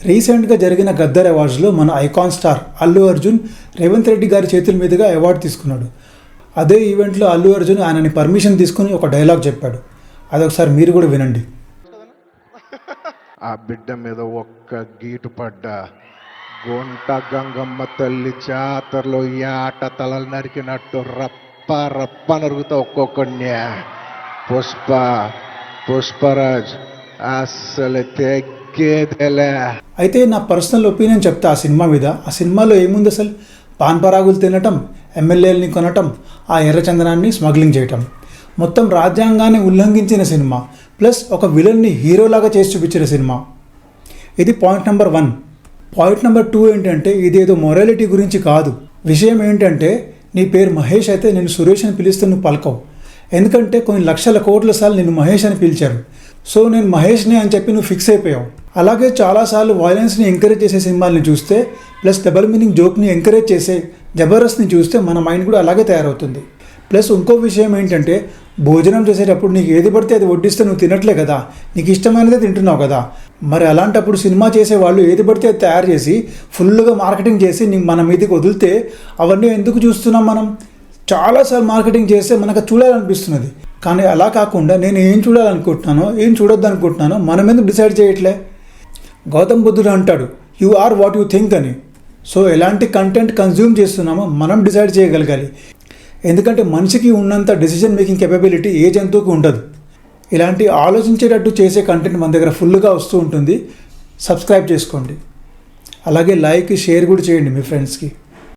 రీసెంట్గా జరిగిన గద్దర్ అవార్డ్స్లో మన ఐకాన్ స్టార్ అల్లు అర్జున్ రేవంత్ రెడ్డి గారి చేతుల మీదుగా అవార్డు తీసుకున్నాడు. అదే ఈవెంట్లో అల్లు అర్జున్ ఆయనని పర్మిషన్ తీసుకుని ఒక డైలాగ్ చెప్పాడు. అదొకసారి మీరు కూడా వినండి. ఆ బిడ్డ మీద ఒక్క గీటు పడ్డా గుంట గంగమ్మ తల్లి జాతరలో యాట తలలు నరికినట్టు రప్ప రప్ప నరుగుతా ఒక్కొక్కడిని. పుష్పరాజ్ అస్సలు తెగ్గేదేలే. అయితే నా పర్సనల్ ఒపీనియన్ చెప్తా ఆ సినిమా మీద. ఆ సినిమాలో ఏముంది అసలు? పాన్ పరాగులు తినటం, ఎమ్మెల్యేలని కొనటం, ఆ ఎర్రచందనాన్ని స్మగ్లింగ్ చేయటం, మొత్తం రాజ్యాంగాన్ని ఉల్లంఘించిన సినిమా. ప్లస్ ఒక విలన్ని హీరోలాగా చేసి చూపించిన సినిమా. ఇది పాయింట్ నెంబర్ 1. పాయింట్ నెంబర్ 2 ఏంటంటే ఇదేదో మొరాలిటీ గురించి కాదు. విషయం ఏంటంటే నీ పేరు మహేష్ అయితే నేను సురేష్ అని పిలిస్తే నువ్వు పలకవు. ఎందుకంటే కొన్ని లక్షల కోట్ల సార్లు నేను మహేష్ అని పిలిచారు. సో నేను మహేష్ని అని చెప్పి నువ్వు ఫిక్స్ అయిపోయావు. అలాగే చాలాసార్లు వైలెన్స్ని ఎంకరేజ్ చేసే సినిమాల్ని చూస్తే, ప్లస్ డబల్ మీనింగ్ జోక్ని ఎంకరేజ్ చేసే జబర్దస్త్ని చూస్తే మన మైండ్ కూడా అలాగే తయారవుతుంది. ప్లస్ ఇంకో విషయం ఏంటంటే భోజనం చేసేటప్పుడు నీకు ఏది పడితే అది వడ్డిస్తే నువ్వు తినట్లే కదా, నీకు ఇష్టమైనదే తింటున్నావు కదా. మరి అలాంటప్పుడు సినిమా చేసేవాళ్ళు ఏది పడితే అది తయారు చేసి ఫుల్గా మార్కెటింగ్ చేసి మన మీదకి వదిలితే అవన్నీ ఎందుకు చూస్తున్నాం మనం? చాలాసార్లు మార్కెటింగ్ చేస్తే మనకు చూడాలనిపిస్తున్నది. కానీ అలా కాకుండా నేను ఏం చూడాలనుకుంటున్నానో ఏం చూడొద్దు అనుకుంటున్నానో మనం ఎందుకు డిసైడ్ చేయట్లే? గౌతమ్ బుద్ధుడు అంటాడు you are what you think అని. సో ఎలాంటి కంటెంట్ కన్జ్యూమ్ చేస్తున్నామో మనం డిసైడ్ చేయగలగాలి. ఎందుకంటే మనిషికి ఉన్నంత డెసిషన్ మేకింగ్ కెపబిలిటీ ఏ జంతువుకి ఉండదు. ఇలాంటి ఆలోచించేటట్టు చేసే కంటెంట్ మన దగ్గర ఫుల్గా వస్తూ ఉంటుంది. సబ్స్క్రైబ్ చేసుకోండి. అలాగే లైక్ షేర్ కూడా చేయండి మీ ఫ్రెండ్స్కి.